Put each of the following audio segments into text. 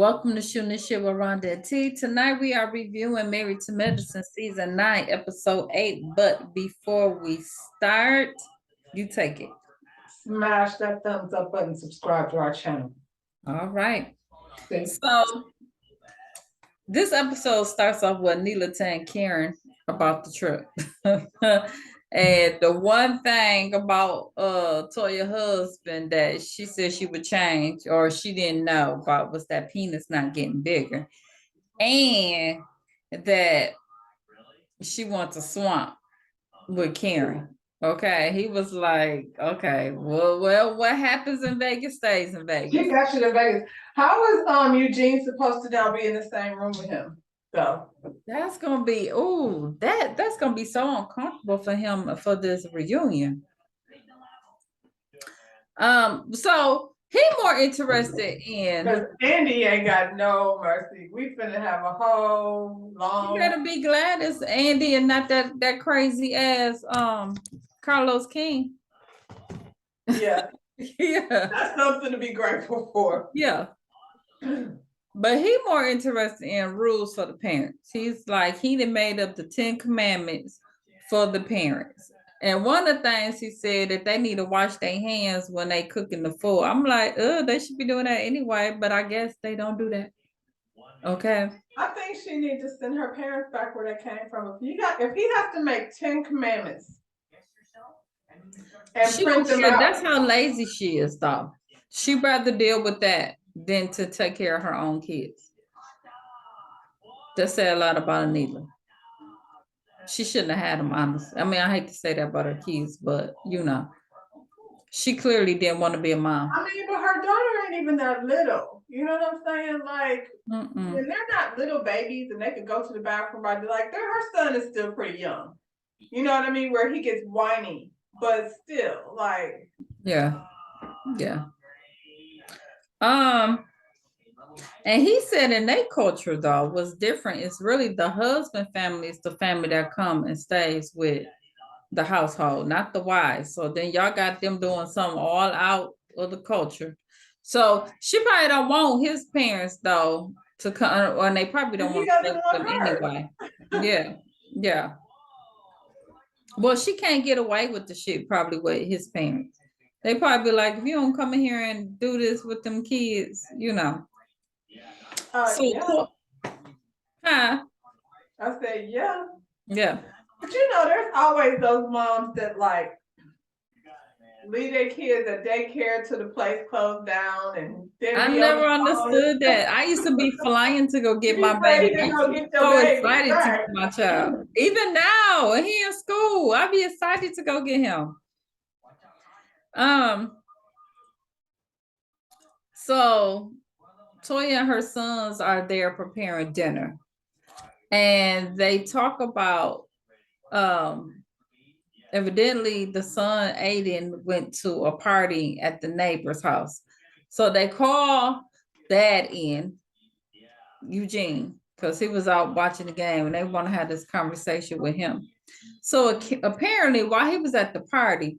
Welcome to Shooting the Shit with Rhonda and T. Tonight we are reviewing Married to Medicine Season 9, Episode 8. But before we start, you take it. Smash that thumbs up button, subscribe to our channel. All right. So this episode starts off with Neela telling Karen about the trip. And the one thing about Toya's husband that she said she would change or she didn't know about was that penis not getting bigger. And that she wants a swamp with Karen. Okay. He was like, okay, well, what happens in Vegas stays in Vegas. She got you to Vegas. How is Eugene supposed to now be in the same room with him? So that's gonna be that's gonna be so uncomfortable for him for this reunion. So he more interested in because Andy ain't got no mercy. We finna have a whole long. You better be glad it's Andy and not that crazy ass Carlos King. Yeah. Yeah. That's something to be grateful for. Yeah. But he more interested in rules for the parents. He's like, he done made up the 10 commandments for the parents. And one of the things he said that they need to wash their hands when they cooking the food. I'm like, they should be doing that anyway, but I guess they don't do that. Okay. I think she needs to send her parents back where they came from. If he has to make 10 commandments and print them out. That's how lazy she is, though. She'd rather deal with that than to take care of her own kids. That said a lot about Anila. She shouldn't have had them, honestly. I mean, I hate to say that about her kids, but she clearly didn't want to be a mom. I mean, but her daughter ain't even that little. You know what I'm saying? Like, and they're not little babies and they could go to the bathroom by her son is still pretty young. You know what I mean? Where he gets whiny, but still, like. Yeah. And he said in their culture, though, was different. It's really the husband family is the family that come and stays with the household, not the wives. So then y'all got them doing something all out of the culture. So she probably don't want his parents, though, to come, or they probably don't want to stay with them anyway. Yeah. Well, she can't get away with the shit probably with his parents. They probably be like, if you don't come in here and do this with them kids, Yeah. Huh? I said, yeah. Yeah. But there's always those moms that leave their kids at daycare till the place closed down, and I never understood that. I used to be flying to go get my baby. So excited to get my child. Even now, he in school, I'd be excited to go get him. So Toya and her sons are there preparing dinner, and they talk about evidently the son Aiden went to a party at the neighbor's house. So they call dad in, Eugene, because he was out watching the game and they want to have this conversation with him. So apparently while he was at the party,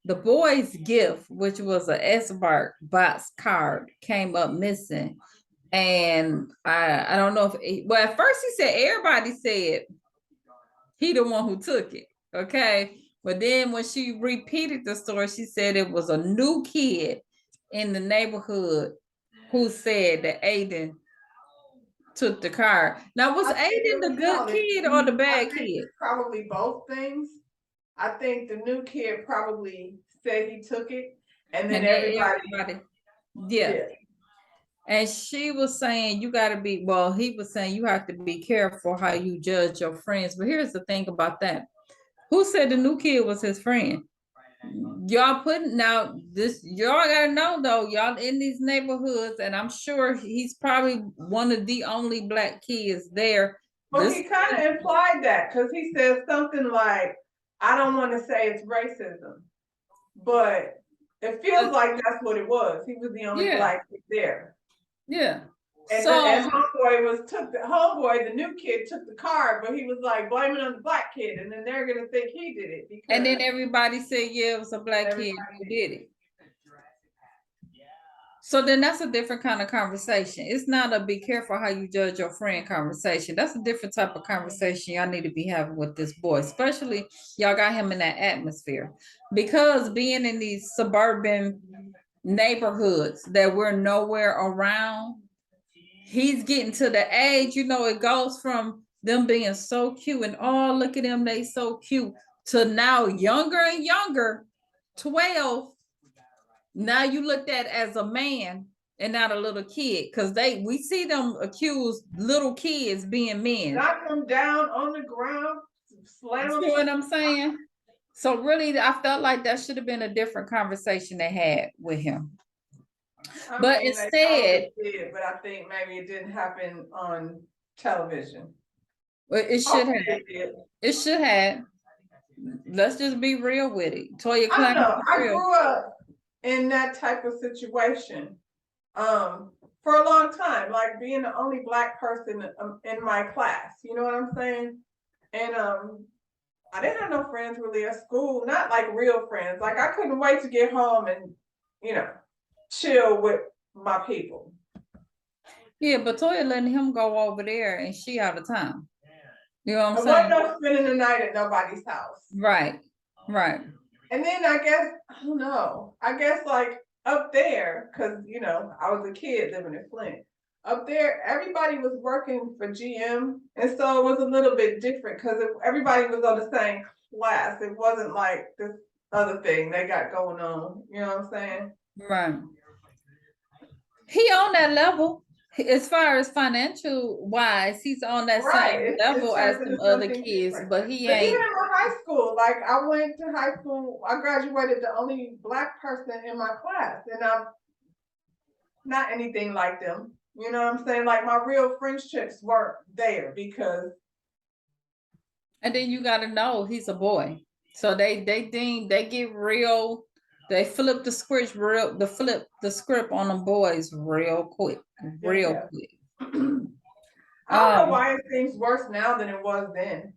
the boy's gift, which was an S-Bar box card, came up missing. And I don't know if, at first he said, everybody said he the one who took it. Okay. But then when she repeated the story, she said it was a new kid in the neighborhood who said that Aiden took the card. Now, was Aiden the good kid or the bad kid? Probably both things. I think the new kid probably said he took it, and then everybody. Yeah. And she was saying you got to be, he was saying you have to be careful how you judge your friends. But here's the thing about that. Who said the new kid was his friend? Y'all y'all gotta know though, y'all in these neighborhoods, and I'm sure he's probably one of the only Black kids there. Well, he kind of implied that because he said something like, I don't want to say it's racism, but it feels like that's what it was. He was the only Black kid there. Yeah. And homeboy, the new kid, took the card, but he was like blaming on the Black kid, and then they're gonna think he did it. And then everybody said, yeah, it was a Black kid who did it. So then that's a different kind of conversation. It's not a be careful how you judge your friend conversation. That's a different type of conversation y'all need to be having with this boy, especially y'all got him in that atmosphere. Because being in these suburban neighborhoods that we're nowhere around, he's getting to the age, it goes from them being so cute and oh, look at them, they so cute, to now younger and younger, 12. Now you looked at as a man and not a little kid, because we see them accuse little kids being men. Knock them down on the ground, slam them. You know what I'm saying? So really, I felt like that should have been a different conversation they had with him. But instead, but I think maybe it didn't happen on television. It should have. It should have. Let's just be real with it. Toya Clark. I grew up in that type of situation for a long time, like being the only Black person in my class. You know what I'm saying? And I didn't have no friends really at school, not like real friends. Like I couldn't wait to get home and chill with my people. Yeah, but Toya letting him go over there and she out of town. You know what I'm saying? Wasn't no spending the night at nobody's house. Right. And then I don't know. I guess like up there, because I was a kid living in Flint. Up there, everybody was working for GM, and so it was a little bit different because everybody was on the same class. It wasn't like this other thing they got going on. You know what I'm saying? Right. He on that level. As far as financial wise, he's on that same level as some other kids, but he ain't. Even in my high school, like I went to high school, I graduated the only Black person in my class, and I'm not anything like them. You know what I'm saying? Like my real friendships weren't there because. And then you got to know he's a boy, so they get real. They flip the script on them boys real quick. Quick. I don't know why it seems worse now than it was then.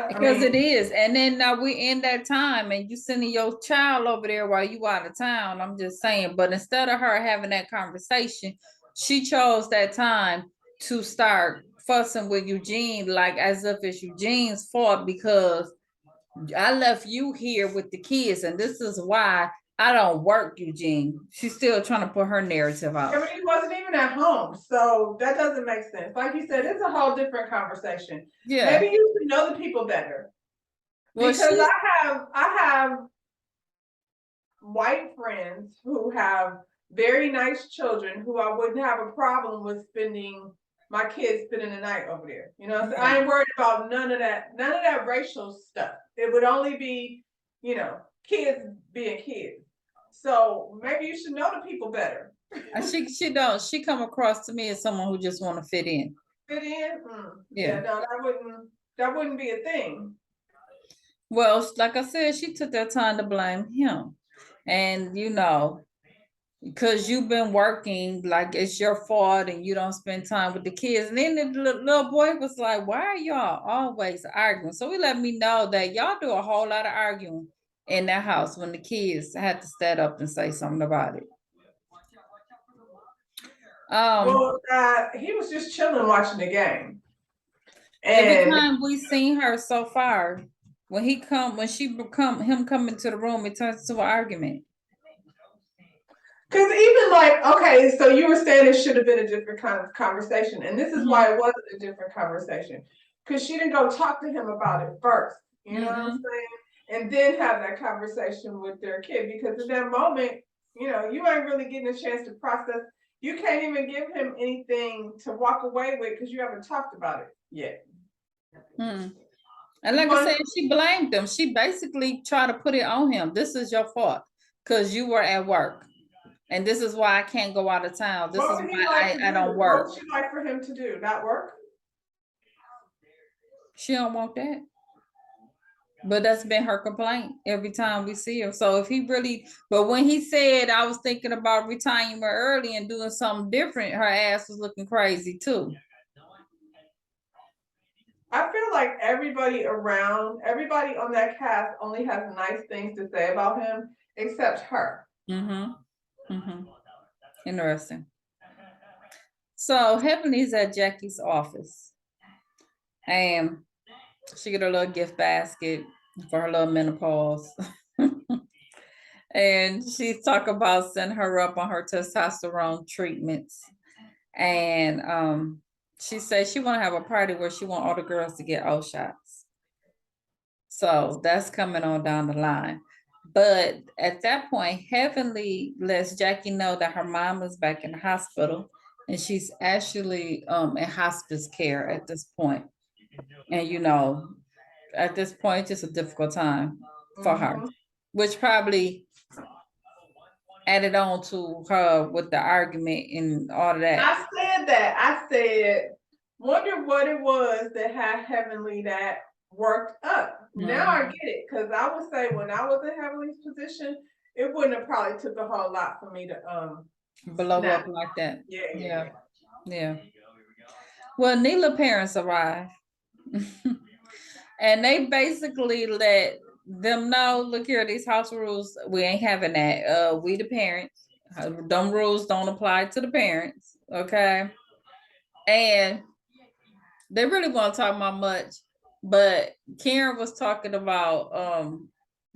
Because it is. And then now we in that time and you sending your child over there while you out of town. I'm just saying. But instead of her having that conversation, she chose that time to start fussing with Eugene, like as if it's Eugene's fault because I left you here with the kids and this is why I don't work, Eugene. She's still trying to put her narrative out. I mean, he wasn't even at home, so that doesn't make sense. Like you said, it's a whole different conversation. Yeah. Maybe you should know the people better. Well, because I have white friends who have very nice children who I wouldn't have a problem with my kids spending the night over there. You know, so I ain't worried about none of that racial stuff. It would only be, kids being kids. So maybe you should know the people better. She don't. She come across to me as someone who just want to fit in. Fit in? Yeah. No, that wouldn't be a thing. Well, like I said, she took that time to blame him. And because you've been working, like it's your fault and you don't spend time with the kids. And then the little boy was like, why are y'all always arguing? So he let me know that y'all do a whole lot of arguing in that house when the kids had to stand up and say something about it. He was just chilling watching the game. And every time we seen her so far, when him come into the room, it turns to an argument. Because even like, okay, so you were saying it should have been a different kind of conversation. And this is why it wasn't a different conversation. Because she didn't go talk to him about it first. You know what I'm saying? And then have that conversation with their kid. Because in that moment, you ain't really getting a chance to process. You can't even give him anything to walk away with because you haven't talked about it yet. And like I said, she blamed him. She basically tried to put it on him. This is your fault because you were at work. And this is why I can't go out of town. This is why I don't work. What would you like for him to do? Not work? She don't want that. But that's been her complaint every time we see her. So but when he said I was thinking about retiring early and doing something different, her ass was looking crazy too. I feel like everybody on that cast only has nice things to say about him, except her. Interesting. So Heavenly's at Jackie's office, and she get a little gift basket for her little menopause. And she's talking about sending her up on her testosterone treatments. And she says she want to have a party where she want all the girls to get O shots. So that's coming on down the line. But at that point, Heavenly lets Jackie know that her mom is back in the hospital and she's actually in hospice care at this point. And at this point, it's a difficult time for her, which probably added on to her with the argument and all of that. I said that. I said, wonder what it was that had Heavenly that worked up. Now I get it, because I would say when I was in Heavenly's position, it wouldn't have probably took a whole lot for me to blow up like that. Yeah. Well, Neela parents arrived, and they basically let them know, look here, these house rules, we ain't having that. We the parents, them rules don't apply to the parents, okay? And they really won't talk about much, but Karen was talking about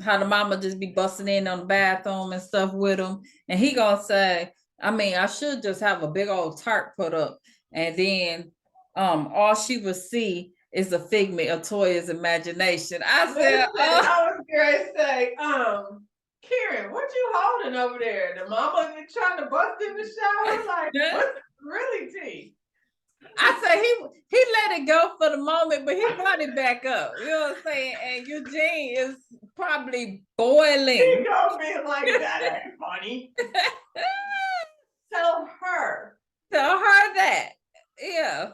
how the mama just be busting in on the bathroom and stuff with him, and he gonna say, I mean, I should just have a big old tarp put up, and then all she would see is a figment of Toya's imagination. I said, I was gonna say, Karen, what you holding over there? The mama trying to bust in the shower? Like, what's really tea? I said he let it go for the moment, but he brought it back up. You know what I'm saying? And Eugene is probably boiling. He gonna be like, that ain't funny. Tell her that. Yeah.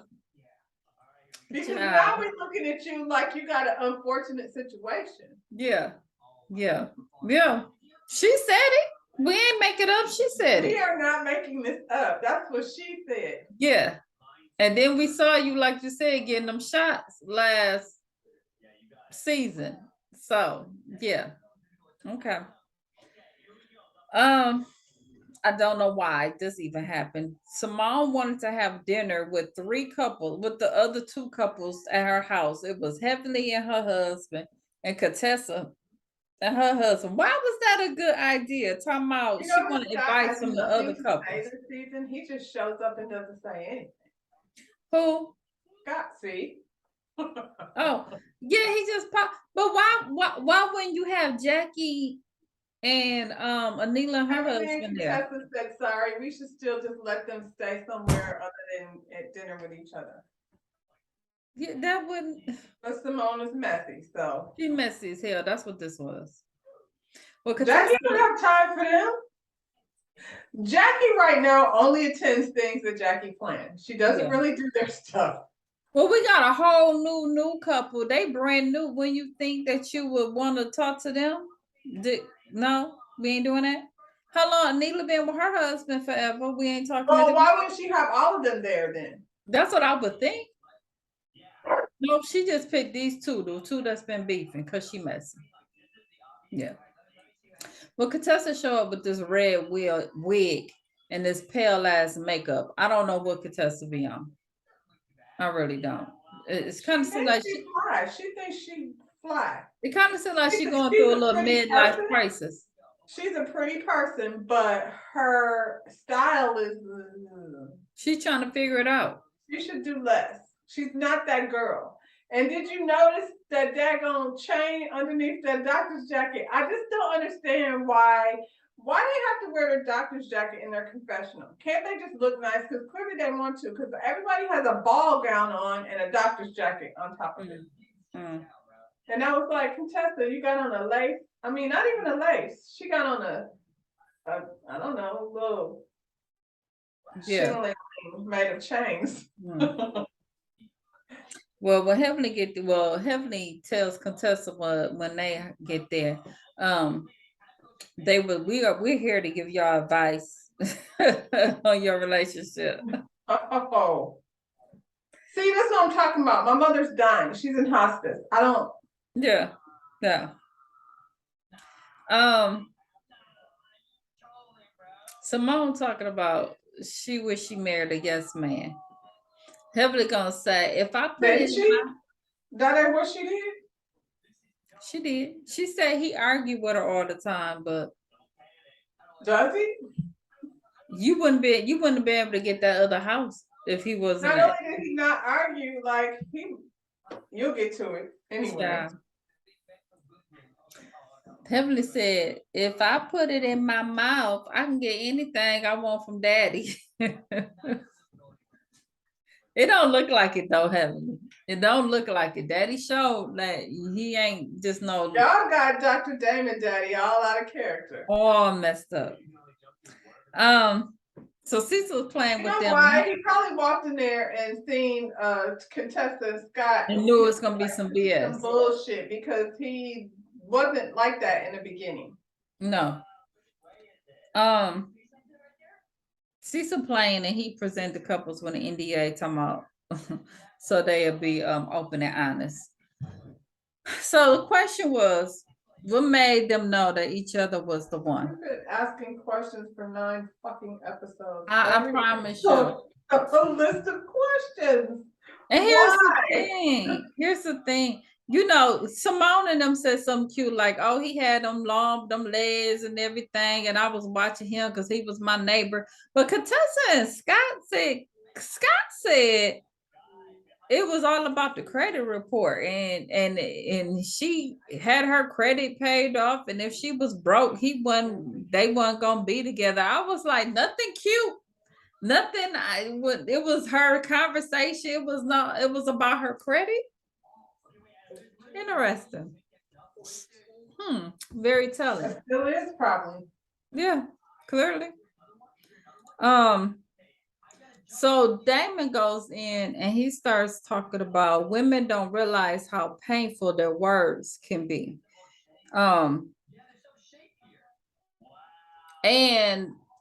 Because now we're looking at you like you got an unfortunate situation. Yeah. She said it. We ain't make it up. She said it. We are not making this up. That's what she said. Yeah. And then we saw you, like you said, getting them shots last season. So yeah. Okay. I don't know why this even happened. Simone wanted to have dinner with the other two couples at her house. It was Heavenly and her husband, and Contessa and her husband. Why was that a good idea? Talking about she want to invite some of the other couples. Season, he just shows up and doesn't say anything. Who? Scott, see? Oh, yeah, he just popped. But why wouldn't you have Jackie and Anila and her husband there? Said, sorry, we should still just let them stay somewhere other than at dinner with each other. Yeah, that wouldn't. But Simone is messy, so She messy as hell. That's what this was. Well, Jackie don't have time for them. Jackie right now only attends things that Jackie plans. She doesn't really do their stuff. Well, we got a whole new couple. They brand new. When you think that you would want to talk to them, no, we ain't doing that. How long? Neela been with her husband forever. We ain't talking. Well, why wouldn't she have all of them there then? That's what I would think. No, she just picked these two, the two that's been beefing, because she messy. Yeah. Well, Contessa show up with this red wig and this pale ass makeup. I don't know what Contessa be on. I really don't. It's kind of like she thinks she fly. It kind of seems like she's going through a little midlife crisis. She's a pretty person, but her style is. She's trying to figure it out. She should do less. She's not that girl. And did you notice that daggone chain underneath that doctor's jacket? I just don't understand why they have to wear their doctor's jacket in their confessional. Can't they just look nice? Because clearly they want to, because everybody has a ball gown on and a doctor's jacket on top of it. And I was like, Contessa, you got on a lace? I mean, not even a lace. She got on a I don't know, little shingling made of chains. Well, when Heavenly tells Contessa when they get there, we're here to give y'all advice on your relationship. Oh, see, that's what I'm talking about. My mother's dying. She's in hospice. I don't. Yeah. Simone talking about she wish she married a yes man. Heavily gonna say if I put Didn't it in she? my, That ain't what she did? she did. She said he argued with her all the time, but Does he? you wouldn't be able to get that other house if he wasn't Not that only did he not argue, like you'll get to it anyway. child. Heavenly said, if I put it in my mouth, I can get anything I want from daddy. It don't look like it though, Heavenly. It don't look like it. Daddy showed that he ain't just no Y'all got Dr. Damon Daddy all out of character. all messed up. So Cecil was playing You with know them. why? He probably walked in there and seen Contessa Scott And knew it was gonna be some BS. some bullshit because he wasn't like that in the beginning. No. Cecil playing and he presented couples with an NDA talking about so they'll be open and honest. So the question was, what made them know that each other was the one? I've been asking questions for 9 fucking episodes. I promise you. A list of questions. And Why? here's the thing. You know, Simone and them said something cute, like, oh, he had them legs and everything. And I was watching him because he was my neighbor. But Contessa and Scott said it was all about the credit report. And she had her credit paid off. And if she was broke, they weren't gonna be together. I was like, nothing cute. Nothing. It was her conversation. It was about her credit. Interesting. Very telling. It still is probably. Yeah, clearly. So Damon goes in and he starts talking about women don't realize how painful their words can be. And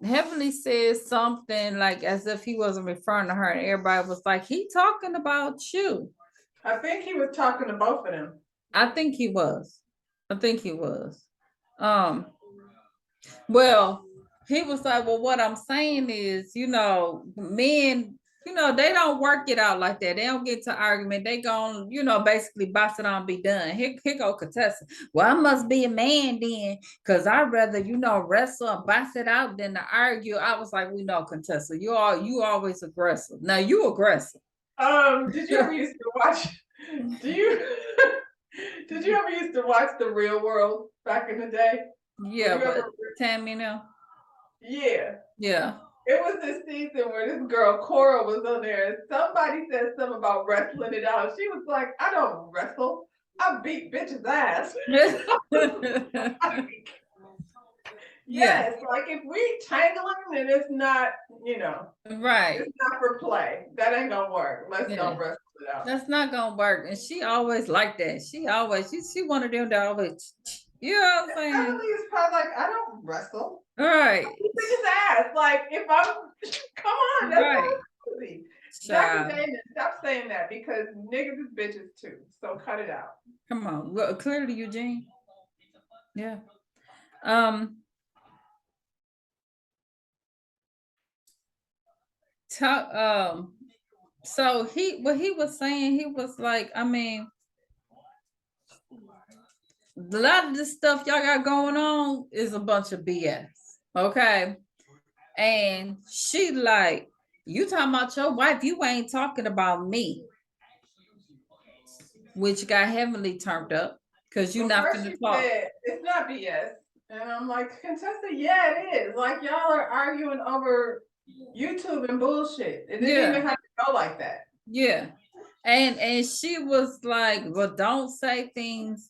Heavenly says something like as if he wasn't referring to her, and everybody was like, he talking about you. I think he was talking to both of them. I think he was. Well, he was like, well, what I'm saying is, men, they don't work it out like that. They don't get to argument. They gon', basically box it on, be done. Here go Contessa. Well, I must be a man then, because I'd rather, wrestle and box it out than to argue. I was like, we know, Contessa, you always aggressive. Now you aggressive. Did you ever used to watch? Did you ever used to watch The Real World back in the day? Yeah, but Tammy, Yeah. Yeah. It was this season where this girl, Cora, was on there and somebody said something about wrestling it out. She was like, I don't wrestle. I beat bitches' ass. Yes, like if we tangling and it's not, right. It's not for play. That ain't gonna work. Let's don't wrestle it out. That's not gonna work. And she always like that. She one of them that always, you know what I'm saying? Emily is probably like, I don't wrestle. All right. His ass. Like if I'm come on, that's right. Dr. Damon, stop saying that because niggas is bitches too. So cut it out. Come on. Well, clearly, Eugene. Yeah. So what he was saying, he was like, I mean, a lot of this stuff y'all got going on is a bunch of BS. Okay. And she like, you talking about your wife, you ain't talking about me. Which got Heavenly turned up because you're not going to talk. It's not BS. And I'm like, Contessa, yeah, it is. Like y'all are arguing over YouTube and bullshit. It didn't even have to go like that. Yeah. And she was like, well, don't say things.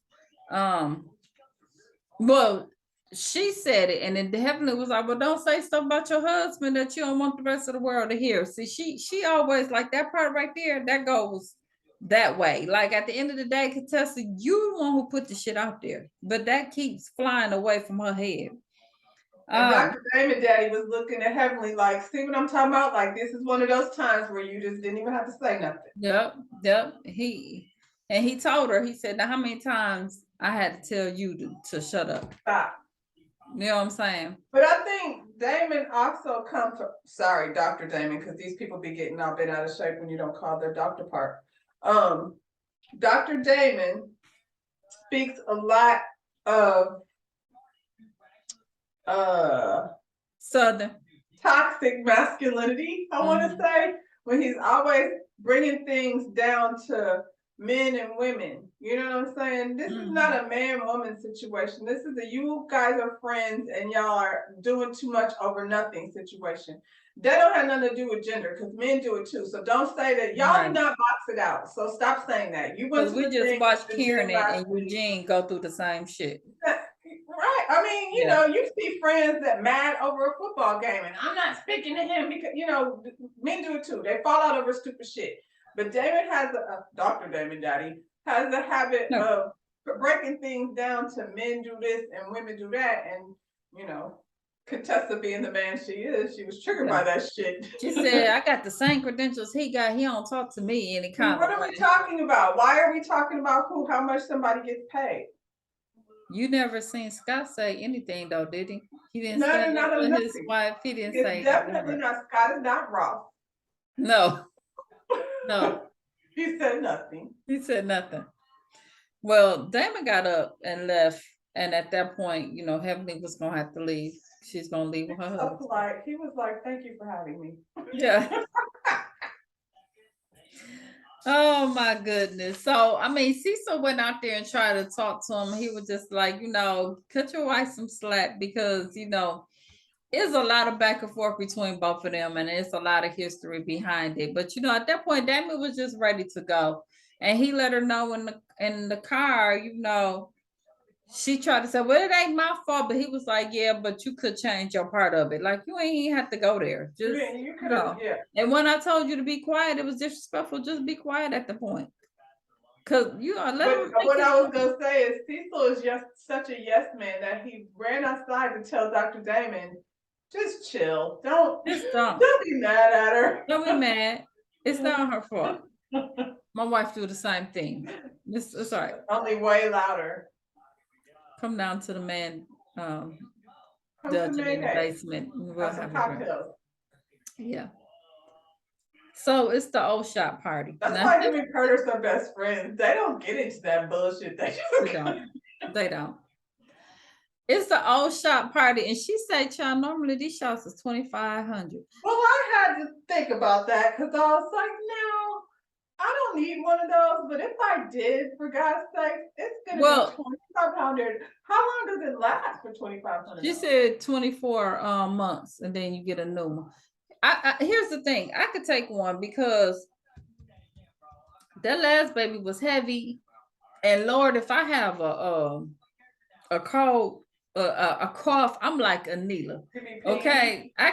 Well, she said it, and then Heavenly was like, well, don't say stuff about your husband that you don't want the rest of the world to hear. See, she always like that part right there, that goes that way. Like at the end of the day, Contessa, you the one who put the shit out there, but that keeps flying away from her head. And Dr. Damon Daddy was looking at Heavenly like, see what I'm talking about? Like this is one of those times where you just didn't even have to say nothing. Yep. He told her, he said, now how many times I had to tell you to shut up? Stop. You know what I'm saying? But I think Damon also comes from, sorry, Dr. Damon, because these people be getting all bent out of shape when you don't call their doctor part. Dr. Damon speaks a lot of Southern toxic masculinity, I want to say, when he's always bringing things down to men and women. You know what I'm saying? This is not a man-woman situation. This is a you guys are friends and y'all are doing too much over nothing situation. That don't have nothing to do with gender, because men do it too. So don't say that. Y'all do not box it out. So stop saying that. You went to we just watched Kieran and Eugene go through the same shit. Right. I mean, you know, you see friends that mad over a football game, and I'm not speaking to him because, you know, men do it too. They fall out over stupid shit. But David has Dr. David Daddy has a habit of breaking things down to men do this and women do that. And, you know, Contessa being the man she is, she was triggered by that shit. She said, I got the same credentials he got. He don't talk to me any kind of way. What are we talking about? Why are we talking about how much somebody gets paid? You never seen Scott say anything though, did he? He didn't say nothing with his wife. He didn't say definitely not. Scott is not Ross. No. No. He said nothing. He said nothing. Well, Damon got up and left, and at that point, you know, Heavenly was gonna have to leave. She's gonna leave with her husband. He was like, "Thank you for having me." Yeah. Oh my goodness. So I mean, Cecil went out there and tried to talk to him. He was just like, you know, cut your wife some slack, because you know there's a lot of back and forth between both of them, and there's a lot of history behind it. But you know, at that point, Damon was just ready to go, and he let her know in the car, you know, she tried to say, well, it ain't my fault, but he was like, yeah, but you could change your part of it. Like, you ain't even have to go there. Just, you could have, And when I told you to be quiet, it was disrespectful. Just be quiet at the point. Cause you are. What I was gonna say is Cecil is just such a yes man that he ran outside to tell Dr. Damon, just chill. Don't be mad at her. Don't be mad. It's not her fault. My wife do the same thing. It's all right. Only way louder. Come down to the man dungeon in the basement. We'll have cocktails. Yeah. So it's the old shop party. That's why him and Curtis are best friends. They don't get into that bullshit. They don't. They don't. It's the old shop party, and she said, "Y'all normally these shots is $2,500." Well, I had to think about that because I was like, no. I don't need one of those, but if I did, for God's sake, it's gonna be $2,500. How long does it last for $2,500? She said 24 months, and then you get a new one. Here's the thing: I could take one because that last baby was heavy, and Lord, if I have a cold, a cough, I'm like Anila. Okay, I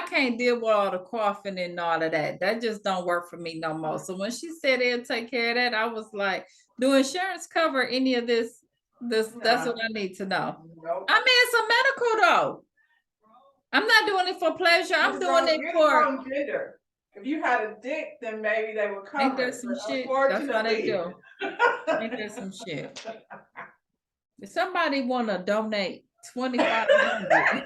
can't deal with all the coughing and all of that. That just don't work for me no more. So when she said they'll take care of that, I was like, do insurance cover any of this? That's what I need to know. Nope. I mean, it's a medical though. I'm not doing it for pleasure. I'm doing it for gender. If you had a dick, then maybe they would cover. Ain't there some shit? That's how they do. Ain't there some shit? If somebody want to donate $2,500,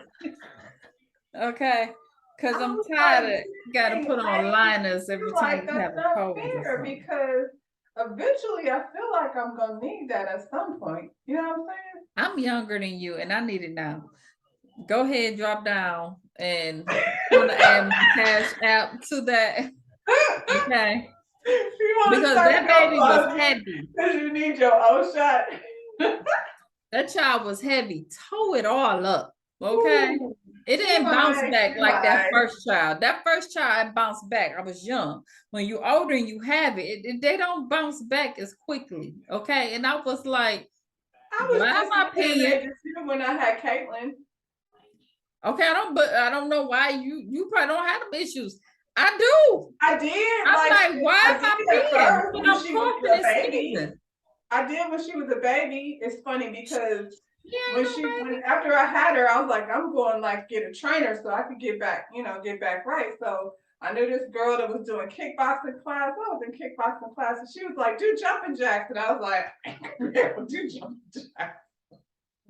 okay, because I'm tired of got to put on liners every time you have a cold. Because eventually, I feel like I'm gonna need that at some point. You know what I'm saying? I'm younger than you, and I need it now. Go ahead, drop down, and want to add my cash app to that. Okay. Because that baby was heavy. Because you need your own shot. That child was heavy. Tow it all up. Okay. Ooh, it didn't bounce back like that first child. That first child bounced back. I was young. When you're older and you have it, they don't bounce back as quickly. Okay. And I was like, my opinion when I had Caitlin. Okay, I don't know why you probably don't have them issues. I do. I did. I'm like why am I being when I'm coughing this season? I did when she was a baby. It's funny because after I had her, I was like, I'm going like get a trainer so I could get back right. So I knew this girl that was doing kickboxing class. I was in kickboxing class, and she was like, do jumping jacks, and I was like, do jumping jacks.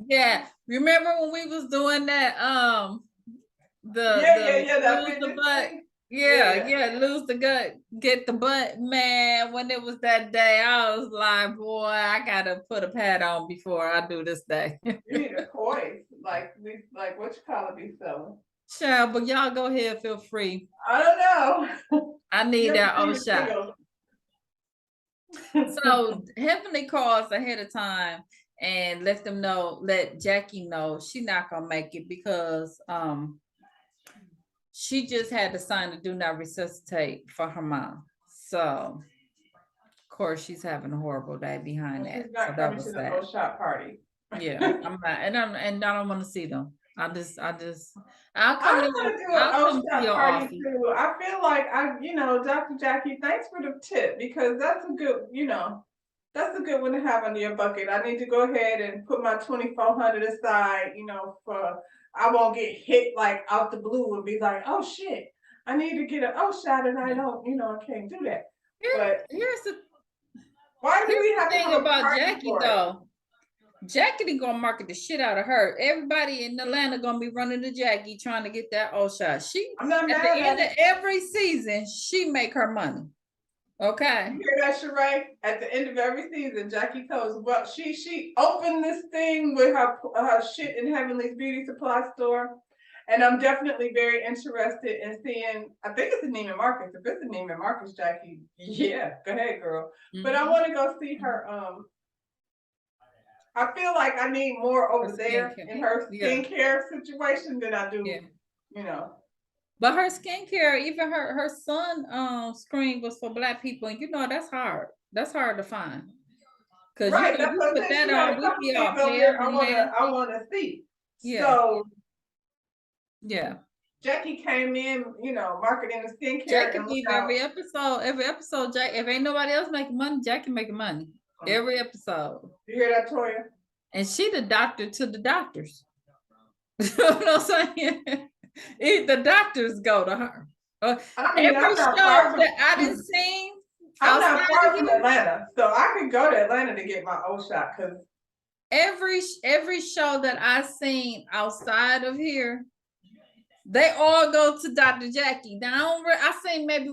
Yeah, remember when we was doing that That lose the fitness butt. thing. Yeah, lose the gut, get the butt. Man, when it was that day, I was like, boy, I gotta put a pad on before I do this day. You need a poise, like what you call it, be selling. Sure, but y'all go ahead, feel free. I don't know. I need that old shot. So Heavenly calls ahead of time and let Jackie know she's not gonna make it because she just had to sign a do not resuscitate for her mom. So of course she's having a horrible day behind that. She's not So that coming was to the sad. old shop party. Yeah, I'm not, and I don't want to see them. I'll I come don't want to do an I'll old come to shop your party office. too. I feel like Dr. Jackie, thanks for the tip because that's a good, that's a good one to have under your bucket. I need to go ahead and put my 2,400 aside, for I won't get hit like out the blue and be like, oh shit, I need to get an O shot and I don't, I can't do that. But why do we have to thing have a about party Jackie for it? though. Jackie gonna market the shit out of her. Everybody in Atlanta gonna be running to Jackie trying to get that old shot. I'm not At mad the at end of it. every season, she make her money. Okay. You hear that, Sheree? At the end of every season, Jackie tells well, she opened this thing with her shit in Heavenly's beauty supply store. And I'm definitely very interested in seeing, I think it's in Neiman Marcus. If it's in Neiman Marcus, Jackie, yeah, go ahead, girl. But I want to go see her. I feel like I need more over there in her skincare situation than I do, But her skincare, even her son screen was for Black people, and that's hard. That's hard to find. Cause right, that's we what I'm put saying. that She got on, a we couple be things all over pale there and I nasty. wanna see. Yeah. So yeah. Jackie came in, marketing the skincare. Jackie leave every episode, Jack. If ain't nobody else making money, Jackie making money. Every episode. You hear that, Toya? And she the doctor to the doctors. You know what I'm saying? The doctors go to her. Every show that I didn't see. I'm not far from Atlanta, so I could go to Atlanta to get my O shot because every show that I seen outside of here, they all go to Dr. Jackie. Now I seen maybe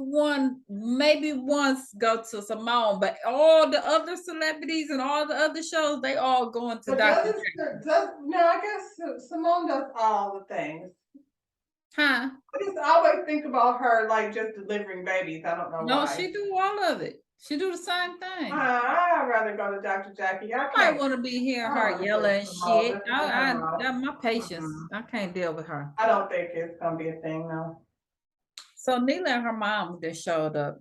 once go to Simone, but all the other celebrities and all the other shows, they all going to Dr. Jackie. No, I guess Simone does all the things. Huh? I just always think about her like just delivering babies. I don't know why. No, she do all of it. She do the same thing. I'd rather go to Dr. Jackie. I might want to be hearing her yelling shit. My patience. I can't deal with her. I don't think it's gonna be a thing, no. So Neela and her mom just showed up.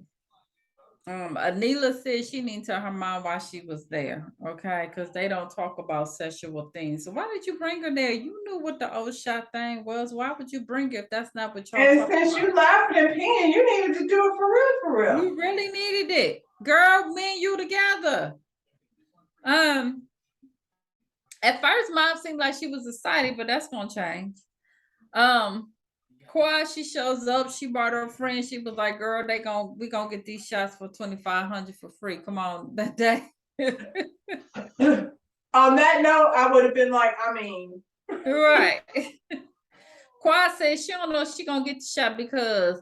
Neela said she didn't tell her mom why she was there, okay? Because they don't talk about sexual things. So why did you bring her there? You knew what the old shot thing was. Why would you bring it if that's not what y'all and since you laughing and peeing, you needed to do it for real. You really needed it. Girl, me and you together. At first, mom seemed like she was excited, but that's gonna change. Quad, she shows up. She brought her friend. She was like, "Girl, we gonna get these shots for 2,500 for free. Come on, that day." On that note, I would have been like, right. Quad said she don't know if she gonna get the shot because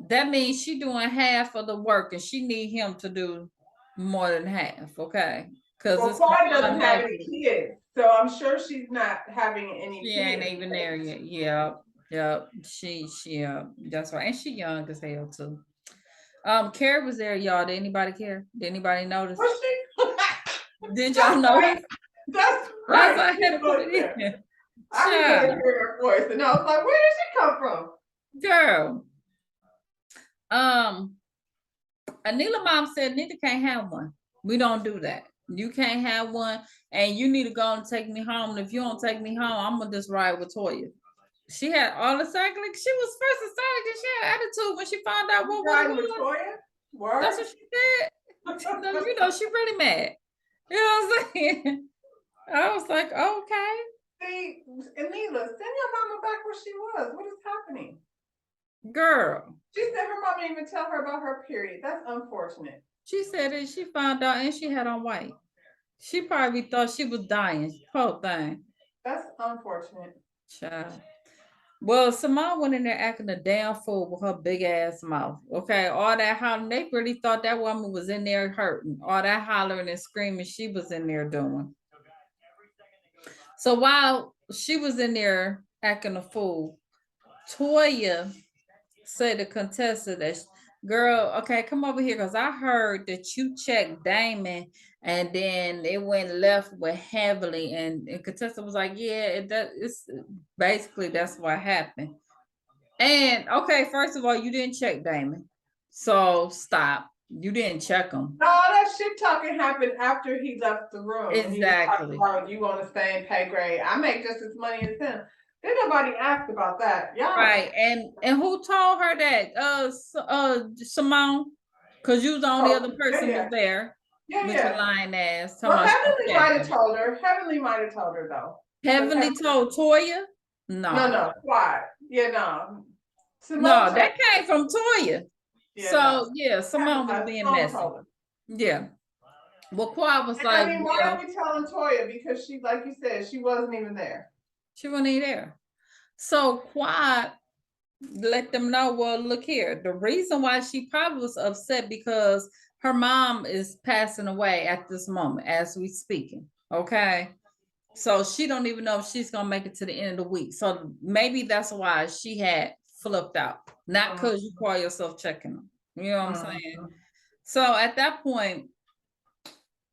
that means she doing half of the work and she need him to do more than half. Okay, because Quad doesn't have any kids, so I'm sure she's not having any. She ain't even there yet. Yeah. Yep, she that's right, and she young as hell too. Carrie was there, y'all. Did anybody care? Did anybody notice? Was she? Did y'all notice? That's right. I had to put it in. I didn't hear her voice, and I was like, "Where did she come from?" Girl, Anila mom said Nita can't have one. We don't do that. You can't have one, and you need to go and take me home. And if you don't take me home, I'm gonna just ride with Toya. She had all the cycling. She was first excited and she had attitude when she found out what was. That's what she said. She really mad. You know what I'm saying? I was like, okay. See, Anila, send your mama back where she was. What is happening? Girl. She said her mama didn't even tell her about her period. That's unfortunate. She said that she found out and she had on white. She probably thought she was dying. Poor thing. That's unfortunate. Child. Well, Simone went in there acting a damn fool with her big ass mouth. Okay, all that hollering, they really thought that woman was in there hurting. All that hollering and screaming she was in there doing. So while she was in there acting a fool, Toya said to Contessa that, girl, okay, come over here because I heard that you checked Damon and then it went left with Heavily. And Contessa was like, yeah, it's basically that's what happened. And okay, first of all, you didn't check Damon. So stop. You didn't check him. No, that shit talking happened after he left the room. Exactly. He was about, you want to stay in pay grade. I make just as money as him. Then nobody asked about that. Y'all. Right. And who told her that? Simone. Because you was the only other person who was there. With your lying ass. Well, Heavenly might have told her. Heavenly might have told her though. Heavenly told Toya? No. Quiet. Yeah, no. Simone no, that came from Toya. Yeah, so yeah, Simone was being messy. Yeah. Well, Quiet was like, I mean, why are we telling Toya? Because she, like you said, she wasn't even there. She wasn't even there. So Quiet let them know, well, look here. The reason why she probably was upset because her mom is passing away at this moment as we speaking. Okay. So she don't even know if she's gonna make it to the end of the week. So maybe that's why she had flipped out. Not because you call yourself checking them. You know what I'm saying? So at that point,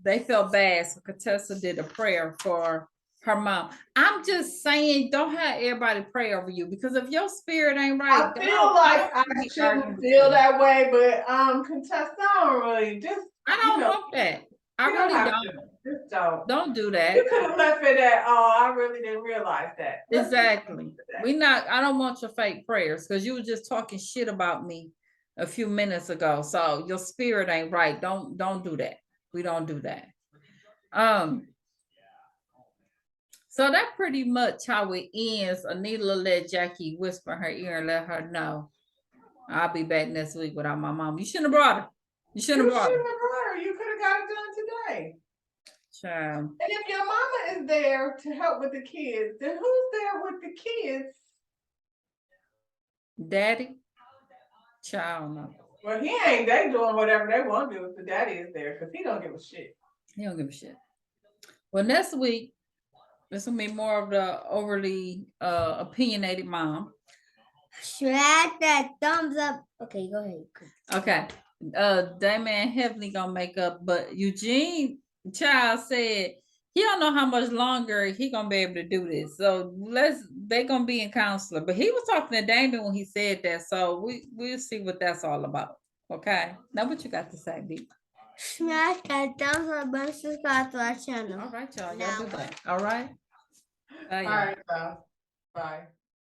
they felt bad. So Contessa did a prayer for her mom. I'm just saying, don't have everybody pray over you because if your spirit ain't right, I feel like I shouldn't feel that way, but Contessa, I don't really I don't want that. I really don't. Just don't do that. You could have left it at, oh, I really didn't realize that. Exactly. I don't want your fake prayers because you were just talking shit about me a few minutes ago. So your spirit ain't right. Don't do that. We don't do that. So that pretty much how it ends. Anita let Jackie whisper in her ear and let her know, I'll be back next week without my mom. You shouldn't have brought her. You shouldn't have brought her. You could have got it done today. Child. And if your mama is there to help with the kids, then who's there with the kids? Daddy? Child, no. Well, he ain't. They doing whatever they want to do if the daddy is there because he don't give a shit. He don't give a shit. Well, next week, this will be more of the overly opinionated mom. Smash that thumbs up. Okay, go ahead. Okay. Damon Heavenly gonna make up, but Eugene Child said he don't know how much longer he gonna be able to do this. So they gonna be in counselor. But he was talking to Damon when he said that. So we'll see what that's all about. Okay. Now what you got to say, B? Smash that thumbs up button, subscribe to our channel. All right, y'all. Y'all do that. All right. All right, bye.